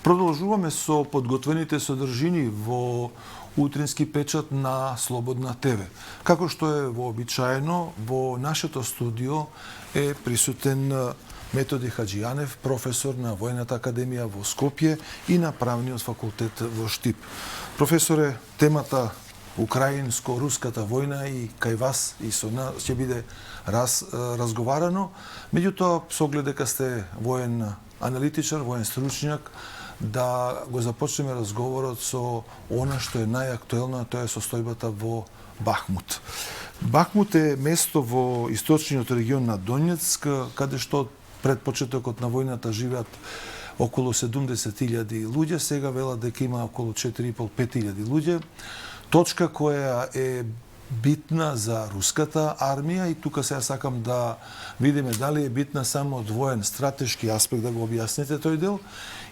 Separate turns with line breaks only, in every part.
Продолжуваме со подготвените содржини во утрински печат на Слободна ТВ. Како што е вообичаено, во нашето студио е присутен Методи Хаджијанев, професор на Војната академија во Скопје и на Правниот факултет во Штип. Професоре, темата Украинско-руската војна и кај вас и со нас ќе биде разговарано. Меѓутоа, со оглед дека сте воен аналитичар, воен стручњак, да го започнеме разговорот со она што е најактуелно, а тоа е состојбата во Бахмут. Бахмут е место во источниот регион на Донецк, каде што пред почетокот на војната живеат околу 70.000 луѓе, сега велат дека има околу 4.500 луѓе. Точка која е битна за руската армија и тука сега сакам да видиме дали е битна само од воен стратешки аспект, да го објасните тој дел,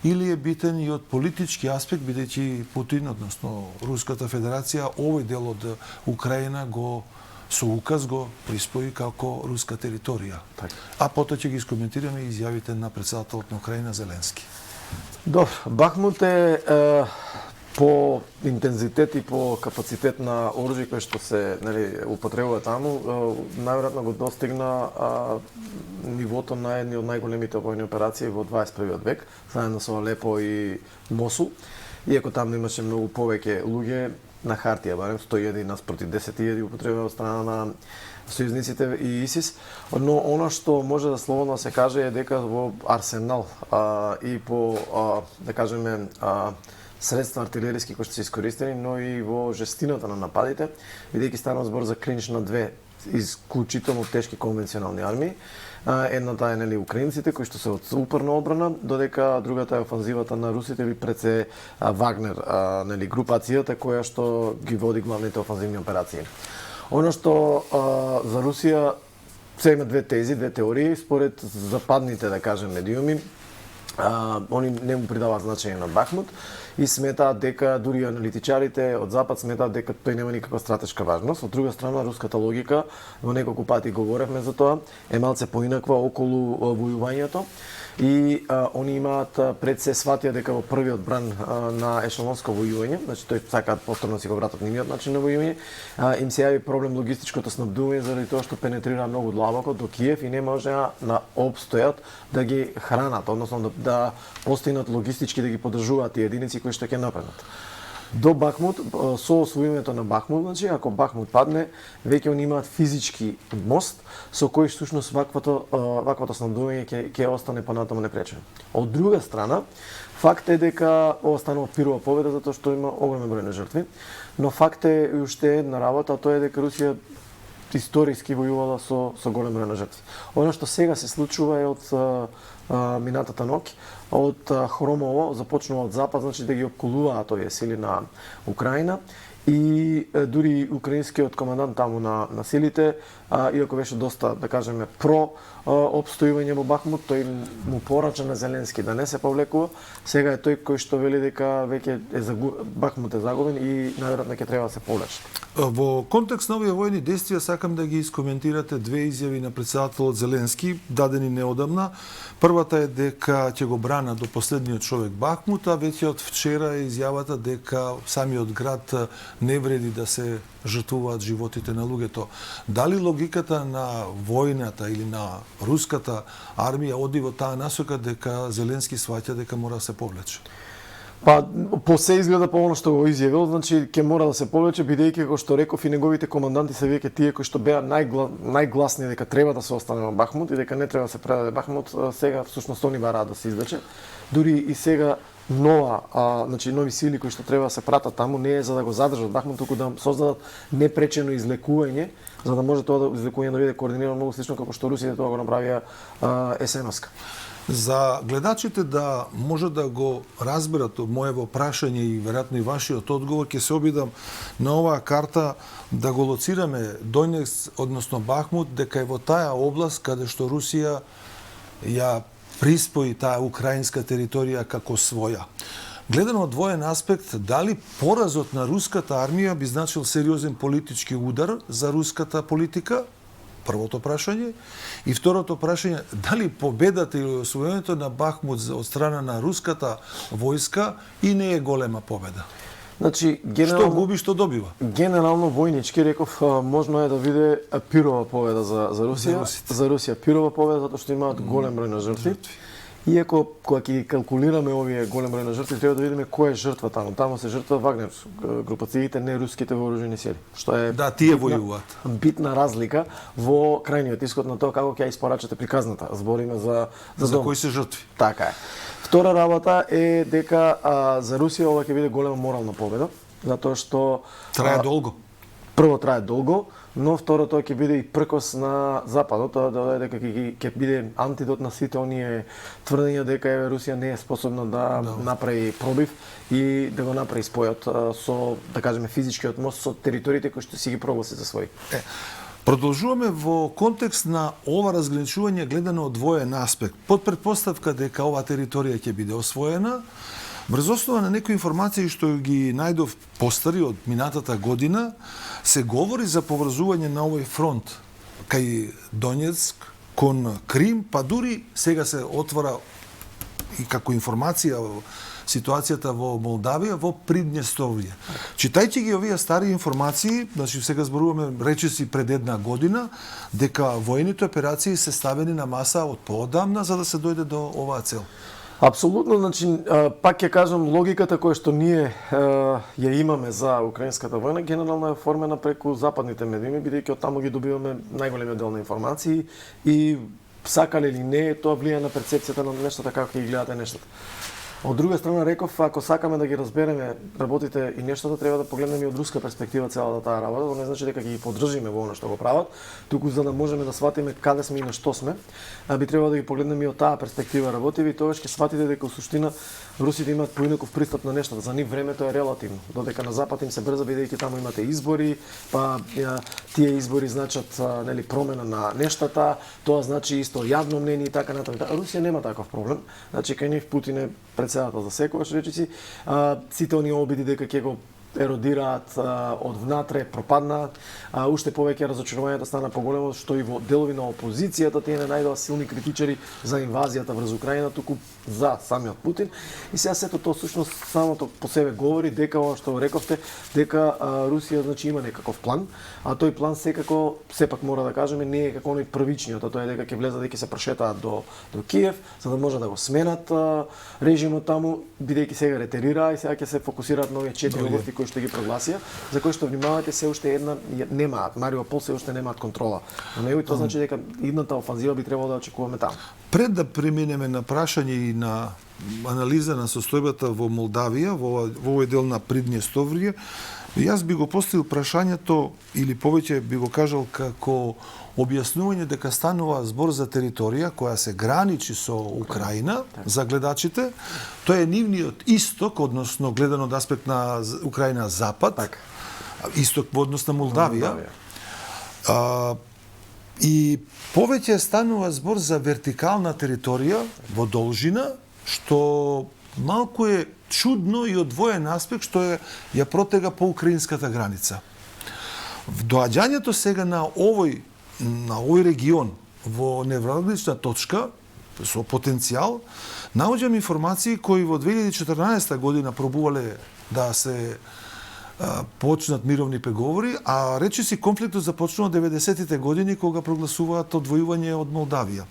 или е битен и од политички аспект, бидејќи Путин, односно Руската Федерација, овој дел од Украина го со указ го приспои како руска територија. А потоа ќе ги искоментираме и изјавите на претседателот на Украина Зеленски.
Добро, Бахмут е по интензитет и по капацитет на оружје кој што се употребува таму, најверојатно го достигна нивото на едни од најголемите војни операции во 21 век, заедно со Алепо и Мосул. Иако таму имаше многу повеќе луѓе, на хартија, барем 101 наспроти 10.000 употребува од страна на сојузниците и ИСИС, но она што може да слободно се каже е дека во арсенал и по, да кажеме, средства артилериски кои што се искористени, но и во жестината на нападите, бидејќи станува збор за клинч на две исклучително тешки конвенционални армии. Едната е украинците кои што се од упорна одбрана, додека другата е офанзивата на русите или пред се Вагнер, групацијата која што ги води главните офанзивни операции. Оно што за Русија се има две тези, две теории, според западните, да кажем, медиуми, они не му придаваат значење на Бахмут и сметаат дека, дури аналитичарите од Запад сметаат дека тој нема никаква стратешка важност. Од друга страна, руската логика, во неколку пати говоревме за тоа, е малце поинаква околу војувањето и они имаат пред се сватија дека во првиот бран на ешелонско војување, значи тој сакаат повторно си го вратат нивниот начин на војување, им се јави проблем логистичкото снабдување заради тоа што пенетрира многу длабоко до Киев и не можеа на обстојат да ги хранат, односно да постигнат логистички да ги поддржуваат тие единици кои што ќе напреднат. До Бахмут, со освојувањето на Бахмут, значи, ако Бахмут падне, веќе они имаат физички мост со кој всушност ваквото снабдување ќе остане понатаму непречено. Од друга страна, факт е дека ова станува пирова победа затоа што има огромен број на жртви, но факт е и уште една работа, а тоа е дека Русија историски војувала со голем број на жртви. Оно што сега се случува е од минатата ноќ, од Хромово, започнува од запад, значи да ги обколуваат овие сили на Украина и дури украинскиот командант таму на силите, иако беше доста, да кажеме, про обстојување во Бахмут, тој му порача на Зеленски да не се повлекува. Сега е тој кој што вели дека веќе Бахмут е загубен и најверојатно ќе треба да се повлече.
Во контекст на овие војни действија сакам да ги искоментирате две изјави на претседателот Зеленски, дадени неодамна. Првата е дека ќе го брана до последниот човек Бахмут, а веќе од вчера е изјавата дека самиот град не вреди да се жртвуваат животите на луѓето. Дали логиката на војната или на руската армија оди во таа насока дека Зеленски сваќа дека мора да се повлече?
Па, по се изгледа по оно што го изјавил, значи ќе мора да се повлече, бидејќи како што реков и неговите команданти се веќе тие кои што беа најгласни дека треба да се остане во Бахмут и дека не треба да се предаде Бахмут, сега всушност они бараат да се извлече. Дури и сега нови сили кои што треба да се пратат таму не е за да го задржат Бахмут, туку да создадат непречено излекување, за да може тоа излекување да биде координирано многу слично како што русите тоа го направија есеноска.
За гледачите да може да го разберат моево прашање и веројатно и вашиот одговор, ќе се обидам на оваа карта да го лоцираме Донецк, односно Бахмут, дека е во таа област каде што Русија ја приспои таа украинска територија како своја. Гледано од воен аспект, дали поразот на руската армија би значил сериозен политички удар за руската политика првото прашање. И второто прашање, дали победата или освојувањето на Бахмут од страна на руската војска и не е голема победа?
Значи,
Што губи, што добива?
Генерално војнички реков можно е да биде пирова победа за Русија. За Русија пирова победа затоа што имаат голем број на жртви. Иако кога ќе калкулираме овие голем број на жртви, треба да видиме кој е жртва таму. Таму се жртва Вагнер групациите, не руските вооружени сили. Што е
тие војуваат.
Битна разлика во крајниот исход на тоа како ќе ја испорачате приказната. Збориме за
кои се жртви.
Така е. Втора работа е дека за Русија ова ќе биде голема морална победа, затоа што
трае долго.
Прво трае долго, но второ тоа ќе биде и пркос на Западот, тоа дека ќе биде антидот на сите оние тврдења дека Русија не е способна да направи пробив и да го направи спојот со, да кажеме, физичкиот мост со териториите кои што си ги прогласи за своји.
Продолжуваме во контекст на ова разграничување гледано од двоен аспект. Под претпоставка дека оваа територија ќе биде освоена, врз основа на некои информации што ги најдов постари од минатата година, се говори за поврзување на овој фронт кај Донецк кон Крим, па дури сега се отвора и како информација ситуацијата во Молдавија, во Приднестровје. Читајќи ги овие стари информации, значи сега зборуваме речиси пред една година, дека војните операции се ставени на маса од поодамна за да се дојде до оваа цел.
Апсолутно, значи, пак ќе кажам, логиката која што ние ја имаме за украинската војна, генерално е оформена преку западните медии, бидејќи од таму ги добиваме најголемиот дел на информации и сакале или не, тоа влија на перцепцијата на нештата како ќе ги гледате нештата. Од друга страна реков, ако сакаме да ги разбереме работите и нештата, треба да погледнеме и од руска перспектива целата таа работа. Тоа не значи дека ќе ги поддржиме во она што го прават, туку за да можеме да сватиме каде сме и на што сме, би требало да ги погледнеме и од таа перспектива работиви и тогаш ќе сватите дека во суштина русите имаат поинаков пристап на нештата. За нив времето е релативно, додека на запад им се брза бидејќи таму имате избори, па тие избори значат нели промена на нештата, тоа значи исто јавно мнение и така натаму. Русија нема таков проблем. Значи кај нив Путин е председател за секогаш, речиси, сите оние обиди дека ќе го еродираат од внатре, пропаднаат, уште повеќе разочарувањето стана поголемо, што и во делови на опозицијата тие не најдоа силни критичари за инвазијата врз Украина, туку за самиот Путин. И сега сето тоа всушност самото по себе говори дека ова што рековте, дека Русија значи има некаков план, а тој план секако сепак мора да кажеме не е како оној првичниот, а тоа е дека ќе влезат дека се прошетаат до Киев, за да може да го сменат режимот таму, бидејќи сега ретерира и сега ќе се фокусираат на овие 4 области кои што ги прогласија, за кои што внимавате се уште една немаат, Мариупол се уште немаат контрола. На него и тоа значи дека идната офанзива би требало да очекуваме таму.
Пред да преминеме на прашање и на анализа на состојбата во Молдавија, во овој дел на Приднестровје, јас би го поставил прашањето или повеќе би го кажал како објаснување дека станува збор за територија која се граничи со Украина, за гледачите. Тоа е нивниот исток, односно гледано од аспект на Украина запад, исток во однос на Молдавија. И повеќе станува збор за вертикална територија во должина, што малку е чудно и од двоен аспект, што ја протега по украинската граница. Доаѓањето сега на овој регион во невралгична точка со потенцијал, наоѓам информации кои во 2014 година пробувале да се почнат мировни преговори, а речиси конфликтот започнува 90-тите години кога прогласуваат одвојување од Молдавија.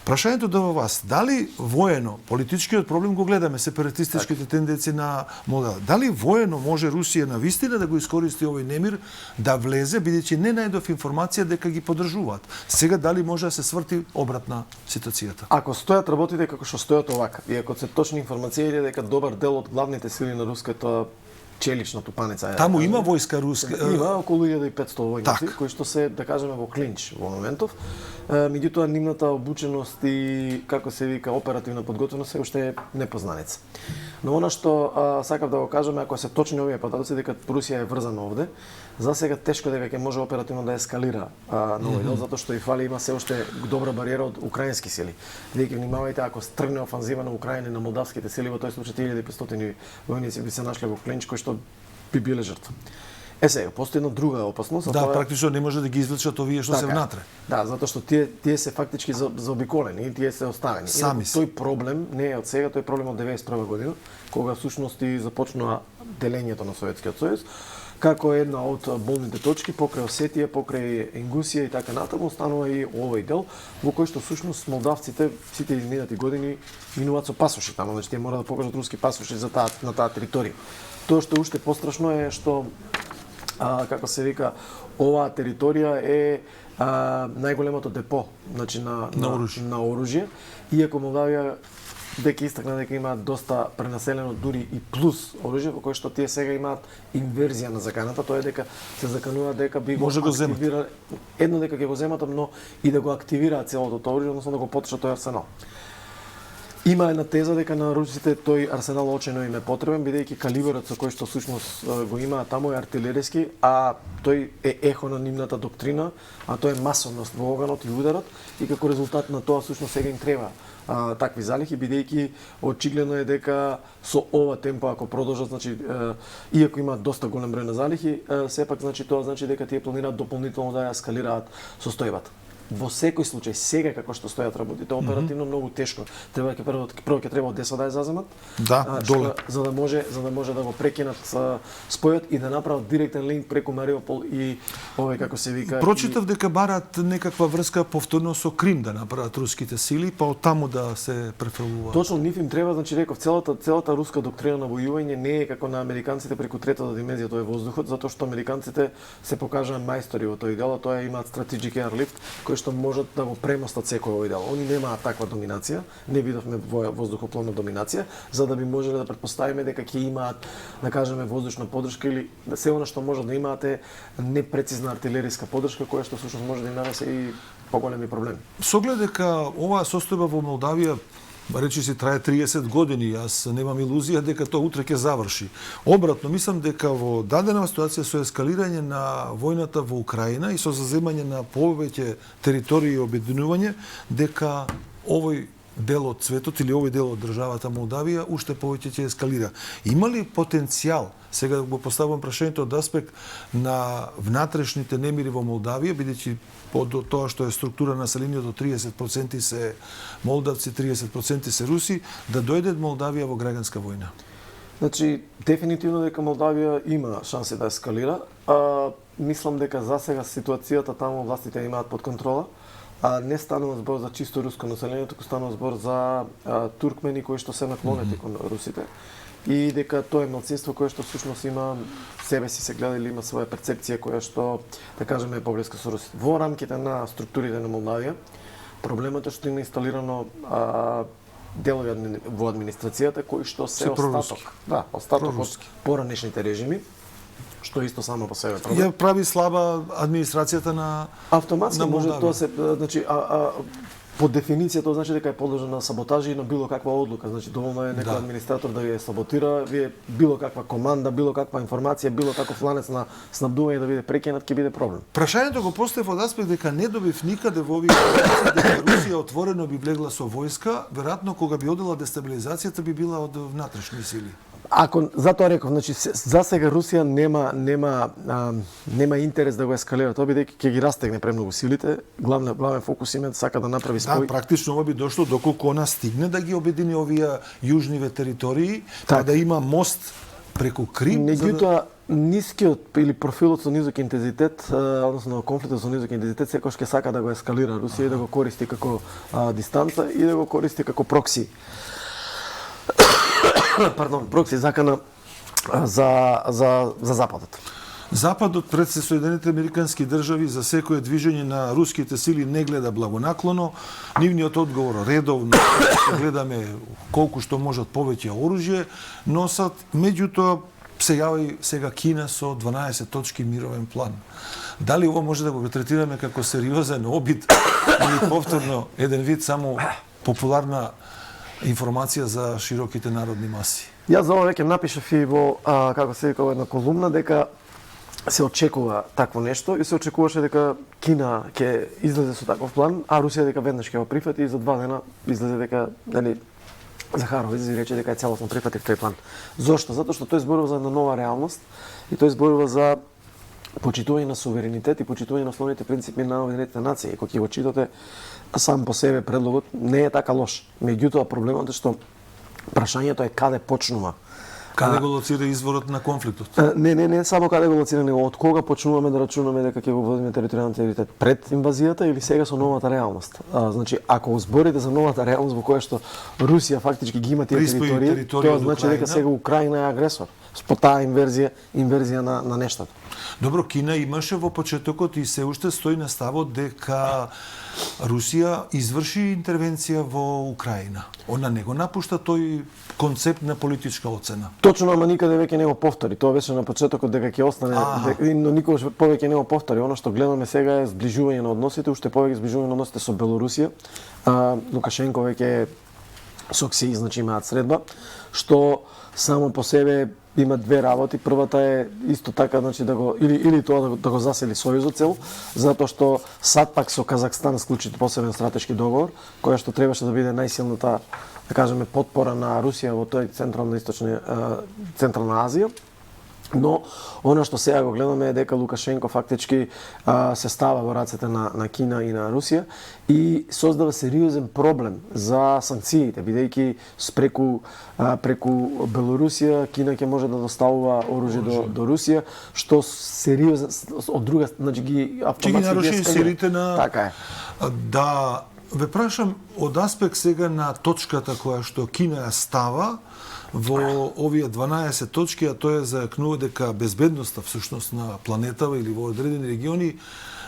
Прашањето до вас, дали воено, политичкиот проблем го гледаме, сепаратистичките тенденции на Молдавија, дали воено може Русија на вистина да го искористи овој немир, да влезе, бидејќи не најдов информација дека ги поддржуваат. Сега дали може да се сврти обратна ситуацијата?
Ако стојат работите како што стојат овака, и ако се точни информации дека добар дел од главните сили на руската челична тупаница.
Таму има војска руска.
Има околу 1500 војници кои што се, да кажеме, во клинч во моментов. Меѓутоа нивната обученост и како се вика оперативна подготвеност се уште е непознаница. Но она што сакав да го кажеме, ако се точни овие податоци дека Русија е врзана овде, за сега тешко дека ќе може оперативно да ескалира на овој дел, затоа што и фали има се уште добра бариера од украински сили. Бидејќи внимавајте, ако тргне офанзива на Украина и на молдавските сили, во тој случај 1500 војници би се нашле во клинч кој што би биле жртва. Сега, постои една друга опасност, а
Да,
тоа е
практично не може да ги извлечат овие што се
Така е.
внатре.
Да, затоа што тие се фактички заобиколени, тие се оставени.
Сами се.
Тој проблем не е од сега, тој проблем од 91 година, кога всушност и започнува делењето на Советскиот сојуз, како една од болните точки покрај Осетија, покрај Ингусија и така натаму, останува и овој дел во кој што всушност молдавците сите изминати години минуваат со пасоши таму, значи тие мора да покажат руски пасоши за на таа територија. Тоа што уште пострашно е што како се вика, оваа територија е најголемото депо, значи на оружје, иако Молдавија дека истакна дека имаат доста пренаселено дури и плюс оружје, во кое што тие сега имаат инверзија на заканата, тоа е дека се заканува дека би го активира едно дека ќе го земат, но и да го активираат целото тоа оружје, односно да го потрошат тој арсенал. Има една теза дека на русите тој арсенал очено им е потребен, бидејќи калиберот со кој што всушност го имаат таму е артилериски, а тој е ехо на нивната доктрина, а тоа е масовност во оганот и ударот, и како резултат на тоа всушност сега им треба такви залихи, бидејќи очигледно е дека со ова темпо ако продолжат, значи иако имаат доста голем број на залихи, сепак значи тоа значи дека тие планираат дополнително да ја ескалираат состојбата. Во секој случај, сега како што стојат работите, оперативно многу тешко. Прво ќе треба Одеса да ја заземат.
Да, доле.
За да може да го прекинат спојот и да направат директен линк преку Мариупол и овој како се вика.
Прочитав дека барат некаква врска повторно со Крим да направат руските сили, па од таму да се префрлуваат.
Точно нив им треба, значи реков, целата руска доктрина на војување не е како на американците преку третата димензија, тоа е воздухот, затоа што американците се покажаа мајстори во тој дел, тоа имаат strategic airlift, кој што можат да го премостат секој овој дел. Они немаат таква доминација, не видовме воздухопловна доминација, за да би можеле да претпоставиме дека ќе имаат, да кажеме, воздушна поддршка или се она што може да имаат е непрецизна артилериска поддршка која што всушност може да им нанесе и поголеми проблеми.
Со оглед дека оваа состојба во Молдавија речи си трае 30 години, јас немам илузија дека тоа утре ќе заврши. Обратно, мислам дека во дадена ситуација со ескалирање на војната во Украина и со заземање на повеќе територии и обединување, дека овој дел од светот или овој дел од државата Молдавија уште повеќе ќе ескалира. Има ли потенцијал, сега го поставувам прашањето од аспект на внатрешните немири во Молдавија, бидејќи од тоа што е структура на населението 30% се молдавци, 30% се руси, да дојде Молдавија во граѓанска војна?
Значи, дефинитивно дека Молдавија има шанси да ескалира. Мислам дека за сега ситуацијата таму властите имаат под контрола. Не станува збор за чисто руско население, туку станува збор за туркмени кои што се наклонети кон русите. И дека тоа е малцинство кое што всушност има себе си се гледа или има своја перцепција која што, да кажеме, е поблиска со русите. Во рамките на структурите на Молдавија, проблемот е што има инсталирано делови во администрацијата кои што се остаток. Да, остаток од поранешните режими, што исто само по себе проблем.
Ја прави слаба администрацијата на
автоматски може тоа се, значи по дефиниција тоа значи дека е подложена на саботажи и на било каква одлука. Значи доволно е некој администратор да ја саботира, вие било каква команда, било каква информација, било каков ланец на снабдување да биде прекинат, ќе биде проблем.
Прашањето го поставив од аспект дека не добив никаде во овие ситуации дека Русија отворено би влегла со војска, веројатно кога би одела дестабилизацијата би била од внатрешни сили.
Ако затоа реков, значи за сега Русија нема интерес да го ескалира тоа, бидејќи ќе ги растегне премногу силите. Главен фокус има сака да направи спој.
Да, практично ова би дошло доколку она стигне да ги обедини овие јужниве територии, да има мост преку Крим.
Меѓутоа, нискиот или профилот со низок интензитет, односно конфликтот со низок интензитет, секогаш ќе сака да го ескалира Русија и да го користи како дистанца и да го користи како прокси. Прокси закана за Западот.
Западот пред се Соединените Американски држави за секое движење на руските сили не гледа благонаклоно. Нивниот одговор редовно гледаме колку што можат повеќе оружје носат, меѓутоа се јави сега Кина со 12 точки мировен план. Дали ова може да го третираме како сериозен обид или повторно еден вид само популарна информација за широките народни маси?
Јас за ова веќе напишав и во како се вика една колумна дека се очекува такво нешто и се очекуваше дека Кина ќе излезе со таков план, а Русија дека веднаш ќе го прифати и за 2 дена излезе дека Захаров излезе и рече дека е целосно прифатив тој план. Зошто? Затоа што тој зборува за една нова реалност и тој зборува за почитување на суверенитет и почитување на основните принципи на Обединетите нации. Кога ќе го читате сам по себе предлогот, не е така лош. Меѓутоа проблемот е што прашањето е каде почнува.
Каде го лоцира изворот на конфликтот?
Не само каде го лоцира, него од кога почнуваме да рачунаме дека ќе го водиме територијален интегритет, пред инвазијата или сега со новата реалност. Значи, ако зборите за новата реалност во која што Русија фактички ги има тие територии, тоа значи дека сега Украина е агресор. По таа инверзија на нештата.
Добро, Кина имаше во почетокот и се уште стои на ставот дека Русија изврши интервенција во Украина. Она не го напушта тој концепт на политичка оцена.
Точно, ама никаде веќе не го повтори. Тоа беше на почетокот дека ќе остане, но никогаш повеќе не го повтори. Она што гледаме сега е зближување на односите, уште повеќе зближување на односите со Белорусија. Лукашенко веќе со Кси, значи имаат средба, што само по себе има две работи. Првата е исто така, значи да го или тоа да го засели сојузот цел, затоа што сад пак со Казахстан склучи посебен стратешки договор, која што требаше да биде најсилната, да кажеме, потпора на Русија во тој централна Азија. Но она што сега го гледаме е дека Лукашенко фактички се става во рацете на Кина и на Русија и создава сериозен проблем за санкциите, бидејќи преку Белорусија Кина ќе може да доставува оружје до Русија, што сериозен од друга, значи ги автоматски ги
наруши силите на...
Така е.
Да ве прашам од аспект сега на точката која што Кина ја става во овие 12 точки, а тоа е зајакнува дека безбедноста всушност на планетава или во одредени региони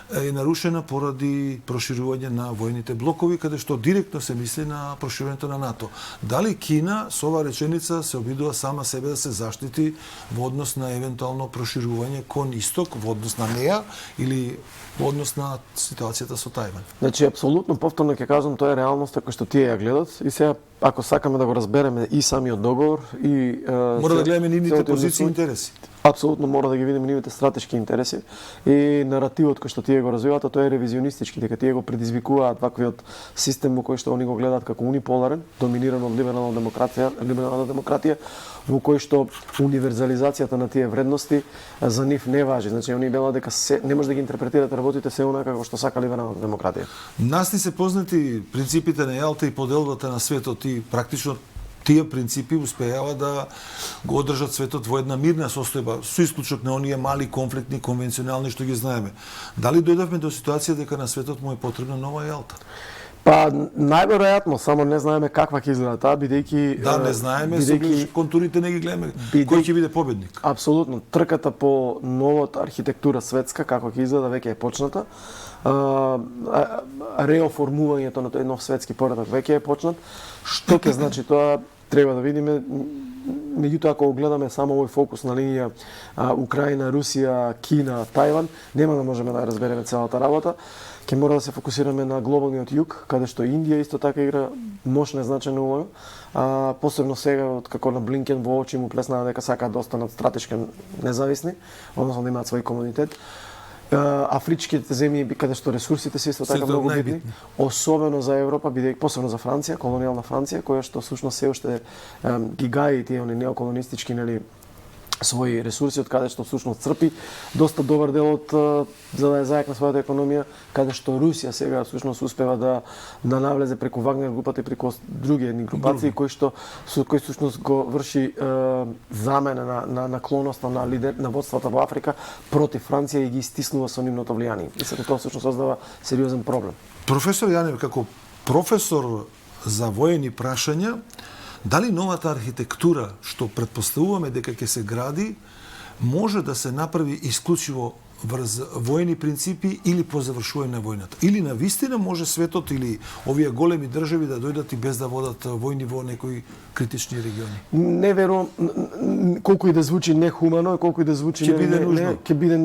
е нарушена поради проширување на војните блокови, каде што директно се мисли на проширувањето на НАТО. Дали Кина со оваа реченица се обидува сама себе да се заштити во однос на евентуално проширување кон исток, во однос на неа или во однос на ситуацијата со Тајван?
Значи, апсолутно повторно ќе кажам, тоа е реалноста која што тие ја гледат и сега ако сакаме да го разбереме и самиот договор и
мора да гледаме нивните позиции и интереси.
Апсолутно мора да ги видиме нивните стратешки интереси и наративот кој што тие го развиваат, тоа е ревизионистички, дека тие го предизвикуваат ваквиот систем во кој што они го гледаат како униполарен, доминиран од либерална демократија, во кој што универзализацијата на тие вредности за нив не важи. Значи, они велат дека не може да ги интерпретирате работите се онака како што сака либералната демократија.
Нас ни се познати принципите на Јалта и поделбата на светот и практично тие принципи успеава да го одржат светот во една мирна состојба, со исклучок на оние мали конфликтни конвенционални што ги знаеме. Дали дојдовме до ситуација дека на светот му е потребна нова Јалта?
Па најверојатно, само не знаеме каква ќе изгледа таа, бидејќи
не знаеме, контурите не ги гледаме. Кој ќе биде победник?
Апсолутно, трката по новата архитектура светска како ќе изгледа веќе е почната. Реоформувањето на тој нов светски поредок веќе е почнат. Што ќе значи тоа треба да видиме. Меѓутоа, ако го гледаме само овој фокус на линија Украина, Русија, Кина, Тајван, нема да можеме да разбереме целата работа. Ќе мора да се фокусираме на глобалниот југ, каде што Индија исто така игра мощна и значајна улога. Посебно сега, како на Блинкен во очи му плеснаа дека сакаат да останат стратешки независни, односно да имаат свој комунитет. Афричките земји, каде што ресурсите се исто така многу битни, особено за Европа, бидејќи посебно за Франција, колонијална Франција, која што всушност се уште ги гаи тие неоколонистички, нели, своји ресурси, од каде што всушност црпи доста добар дел од за да ја зајакне својата економија, каде што Русија сега всушност успева да навлезе преку Вагнер групата и преку други едни групации кои всушност го врши замена на наклоноста на водствата во Африка против Франција и ги стиснува со нивното влијание. И сега тоа всушност создава сериозен проблем.
Професор Јанев, како професор за воени прашања, дали новата архитектура што претпоставуваме дека ќе се гради може да се направи исклучиво врз воени принципи или по завршување на војната? Или на вистина може светот или овие големи држави да дојдат и без да водат војни во некои критични региони?
Не верувам, колку и да звучи нехумано, колку и да звучи ќе биде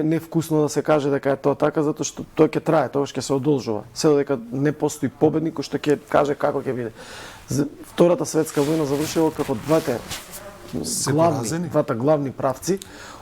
невкусно да се каже дека е тоа така, затоа што тоа ќе трае, тоа ќе се одолжува. Се додека не постои победник кој што ќе каже како ќе биде. Втората светска војна завршила како двете двата главни правци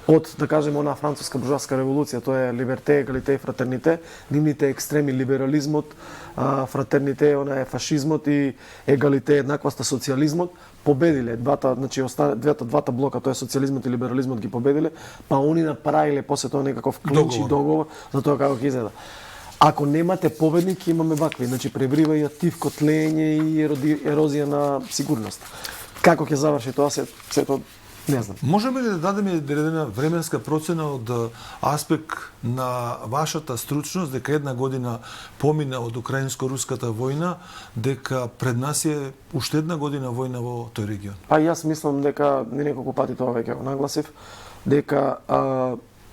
од, да кажеме, онаа француска буржуазска револуција, тоа е либерте, егалите и фратерните, нивните екстреми либерализмот, фратерните, она е фашизмот и егалите еднакваста социјализмот, победиле двата, значи двата блока, тоа е социјализмот и либерализмот ги победиле, па они направиле после тоа некаков клинч и договор за тоа како ќе изгледа. Ако немате победник, имаме вакви, значи пребриваја тивко, тлење и ерозија на сигурност. Како ќе заврши тоа сето не знам.
Можеме ли да дадеме одредена временска процена од аспект на вашата стручност, дека една година помина од украинско-руската војна, дека пред нас е уште една година војна во тој регион?
Па јас мислам дека неколку пати тоа веќе го нагласив, дека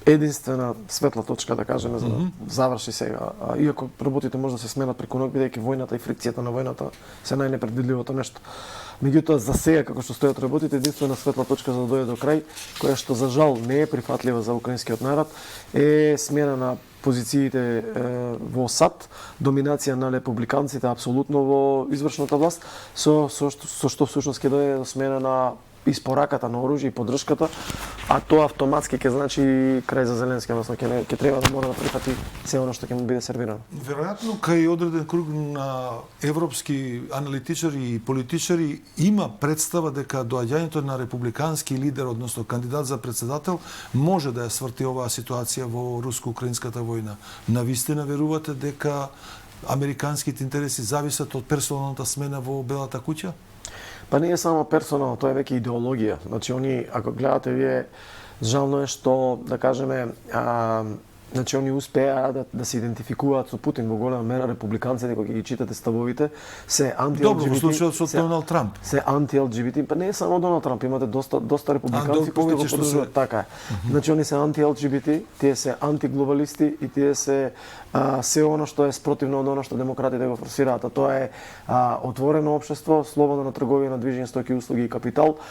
единствена светла точка, да кажеме, за да заврши сега. Иако работите може да се сменат преку ноќ, бидејќи војната и фрикцијата на војната се најнепредвидливото нешто. Меѓутоа, за сега, како што стојат работите, единствена светла точка за да дојде до крај, која што за жал не е прифатлива за украинскиот народ, е смена на позициите во САД, доминација на републиканците апсолутно во извршната власт, со што всушност ќе дојде до смена на испораката на оружје и поддршката, а тоа автоматски ќе значи крај за Зеленски, односно ќе треба да мора да прифати се оно што ќе му биде сервирано.
Веројатно кај одреден круг на европски аналитичари и политичари има представа дека доаѓањето на републикански лидер, односно кандидат за председател, може да ја сврти оваа ситуација во руско-украинската војна. Навистина верувате дека американските интереси зависат од персоналната смена во Белата куќа?
Па не е само персонално, тоа е веќе идеологија. Значи, они, ако гледате вие, жално е што, да кажеме, значи, они успеа да се идентификуваат со Путин во голема мера. Републиканците, кога ги читате ставовите, се анти-ЛГБТ.
Добро, во случајот со Доналд Трамп.
Се анти-ЛГБТ, па не е само Доналд Трамп, имате доста републиканци кои го поддржуваат, така е. Значи, они се анти-ЛГБТ, тие се антиглобалисти и тие се се оно што е спротивно од оно што демократите го форсираат, а тоа е отворено општество, слободна трговија на движење стоки, услуги и капитал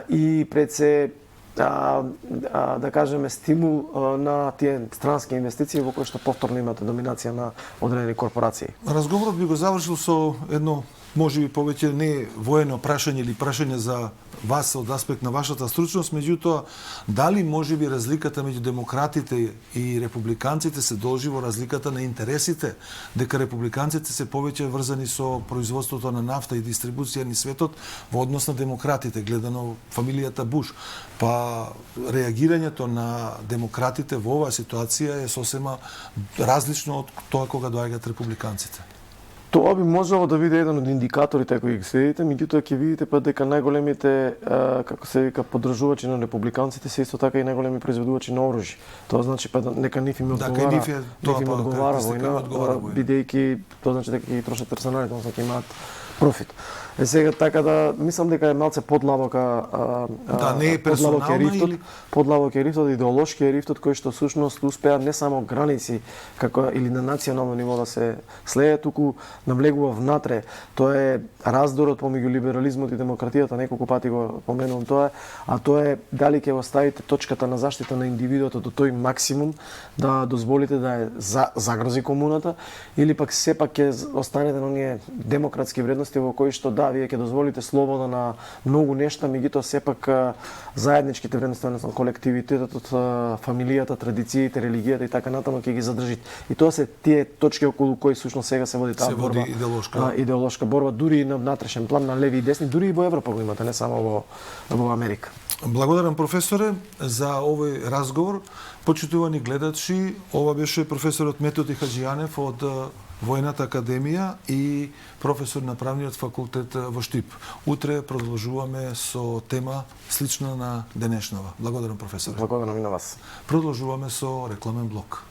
и пред се да кажеме стимул на тие странски инвестиции во кои што повторно имате доминација на одредени корпорации.
Разговорот би го завршил со едно можеби повеќе не воено прашање или прашање за вас од аспект на вашата стручност, меѓутоа дали можеби разликата меѓу демократите и републиканците се должи во разликата на интересите, дека републиканците се повеќе врзани со производството на нафта и дистрибуција низ светот во однос на демократите, гледано фамилијата Буш. Па реагирањето на демократите во оваа ситуација е сосема различно од тоа кога доаѓаат републиканците.
Тоа би можело да биде еден од индикаторите ако ги следите, меѓутоа ќе видите па дека најголемите, како се вика, поддржувачи на републиканците се исто така и најголеми произведувачи на оружје. Тоа значи па нека нив им одговара војна, бидејќи тоа значи дека ги трошат персоналите, односно ќе имаат профит. Сега така да мислам дека е малце подлабока
не е персонална
подлабок е рифтот, идеолошки е рифтот кој што всушност успеа не само граници како или на национално ниво да се следе, туку навлегува внатре. Тоа е раздорот помеѓу либерализмот и демократијата, неколку пати го поменувам тоа, а тоа е дали ќе го ставите точката на заштита на индивидуото до тој максимум да дозволите да е загрози комуната или пак сепак ќе останете на оние демократски вредности во кои што да, вие ќе дозволите слобода на многу нешта, меѓутоа сепак заедничките вредности, односно колективитетот, фамилијата, традициите, религијата и така натаму ќе ги задржите. И тоа се тие точки околу кои всушност сега се води таа борба, идеолошка борба, дури и на внатрешен план, на леви и десни, дури и во Европа го имате, не само во Америка.
Благодарам, професоре, за овој разговор. Почитувани гледачи, ова беше професорот Методи Хаџијанев од Војната академија и професор на правниот факултет во Штип. Утре продолжуваме со тема слична на денешнава. Благодарам, професоре.
Благодарам и на вас.
Продолжуваме со рекламен блок.